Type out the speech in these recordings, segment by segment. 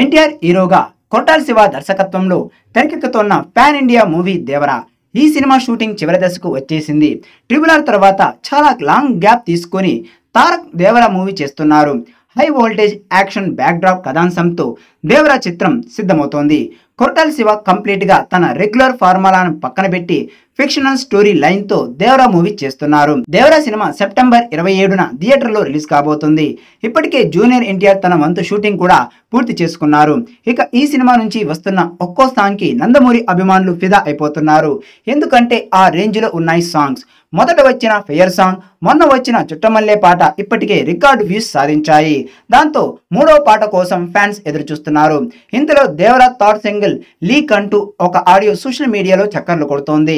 ఎన్టీఆర్ హీరోగా కొట్టాల శివ దర్శకత్వంలో తెరకెక్కుతున్న పాన్ ఇండియా మూవీ దేవరా. ఈ సినిమా షూటింగ్ చివరి దశకు వచ్చేసింది. RRR తర్వాత చాలా లాంగ్ గ్యాప్ తీసుకొని తారక్ దేవరా మూవీ చేస్తున్నారు. హై వోల్టేజ్ యాక్షన్ బ్యాక్డ్రాప్ కథాంశంతో దేవరా చిత్రం సిద్ధమవుతోంది. కొట్టాల శివ కంప్లీట్ గా తన రెగ్యులర్ ఫార్ములాను పక్కన పెట్టి ఫిక్షనల్ స్టోరీ లైన్ తో దేవరా మూవీ చేస్తున్నారు. దేవరా సినిమా సెప్టెంబర్ 27న థియేటర్లో రిలీజ్ కాబోతుంది. ఇప్పటికే జూనియర్ ఎన్టీఆర్ తన వంతు షూటింగ్ కూడా పూర్తి చేసుకున్నారు. ఇక ఈ సినిమా నుంచి వస్తున్న ఒక్కో సాంగ్ కి నందమూరి అభిమానులు ఫిదా అయిపోతున్నారు. ఎందుకంటే ఆ రేంజ్ లో ఉన్నాయి సాంగ్స్. మొదట వచ్చిన ఫెయర్ సాంగ్, మొన్న వచ్చిన చుట్టమల్లే పాట ఇప్పటికే రికార్డు వ్యూస్ సాధించాయి. దాంతో మూడో పాట కోసం ఫ్యాన్స్ ఎదురు చూస్తున్నారు. ఇంతలో దేవరా థర్డ్ సింగిల్ లీక్ అంటూ ఒక ఆడియో సోషల్ మీడియాలో చక్కర్లు కొడుతోంది.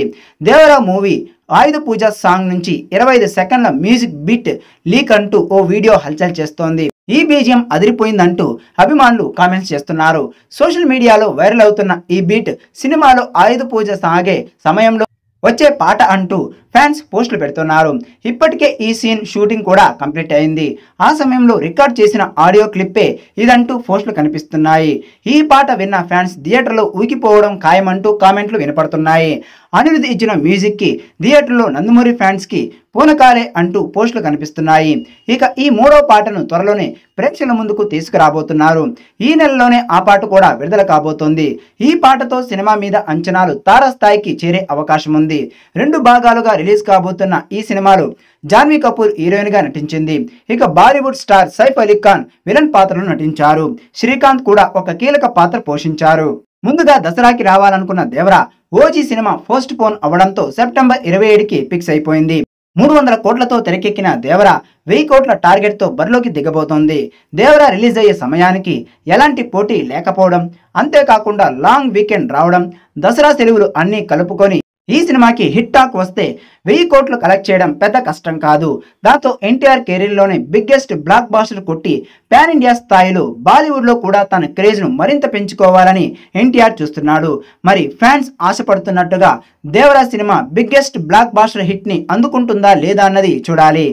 దేవరా మూవీ ఆయుధ పూజ సాంగ్ నుంచి 25 సెకండ్ల మ్యూజిక్ బీట్ లీక్ అంటూ ఓ వీడియో హల్చల్ చేస్తోంది. ఈ బీజిఎం అదిరిపోయిందంటూ అభిమానులు కామెంట్స్ చేస్తున్నారు. సోషల్ మీడియాలో వైరల్ అవుతున్న ఈ బీట్ సినిమాలో ఆయుధ పూజ సాగే సమయంలో వచ్చే పాట అంటూ ఫ్యాన్స్ పోస్టులు పెడుతున్నారు. ఇప్పటికే ఈ సీన్ షూటింగ్ కూడా కంప్లీట్ అయింది. ఆ సమయంలో రికార్డ్ చేసిన ఆడియో క్లిప్పే ఇదంటూ పోస్టులు కనిపిస్తున్నాయి. ఈ పాట విన్న ఫ్యాన్స్ థియేటర్లో ఊగిపోవడం ఖాయమంటూ కామెంట్లు వినపడుతున్నాయి. అనిరుద్ ఇచ్చిన మ్యూజిక్ కి థియేటర్లో నందమూరి ఫ్యాన్స్ కి పూనకాలే అంటూ పోస్టులు కనిపిస్తున్నాయి. ఇక ఈ మూడో పాటను త్వరలోనే ప్రేక్షకుల ముందుకు తీసుకురాబోతున్నారు. ఈ నెలలోనే ఆ పాట కూడా విడుదల కాబోతోంది. ఈ పాటతో సినిమా మీద అంచనాలు తారస్థాయికి చేరే అవకాశం ఉంది. 2 భాగాలుగా రిలీజ్ కాబోతున్న ఈ సినిమాలో జాన్వీ కపూర్ హీరోయిన్ గా నటించింది. ఇక బాలీవుడ్ స్టార్ సైఫ్ అలీ ఖాన్ విలన్ పాత్రలో నటించారు. శ్రీకాంత్ కూడా ఒక కీలక పాత్ర పోషించారు. ముందుగా దసరాకి రావాలనుకున్న Devara OG cinema postpone అవ్వడంతో సెప్టెంబర్ 27కి ఫిక్స్ అయిపోయింది. 300 కోట్లతో తెరకెక్కిన దేవరా 1000 కోట్ల టార్గెట్ తో బరిలోకి దిగబోతోంది. దేవరా రిలీజ్ అయ్యే సమయానికి ఎలాంటి పోటీ లేకపోవడం, అంతేకాకుండా లాంగ్ వీకెండ్ రావడం, దసరా సెలవులు అన్నీ కలుపుకొని ఈ సినిమాకి హిట్ టాక్ వస్తే 1000 కోట్లు కలెక్ట్ చేయడం పెద్ద కష్టం కాదు. దాంతో ఎన్టీఆర్ కెరీర్లోనే బిగ్గెస్ట్ బ్లాక్ బాస్టర్ కొట్టి పాన్ ఇండియా స్థాయిలో బాలీవుడ్ లో కూడా తన క్రేజ్ ను మరింత పెంచుకోవాలని ఎన్టీఆర్ చూస్తున్నాడు. మరి ఫ్యాన్స్ ఆశపడుతున్నట్టుగా Devara cinema biggest blockbuster hit ని అందుకుంటుందా లేదా అన్నది చూడాలి.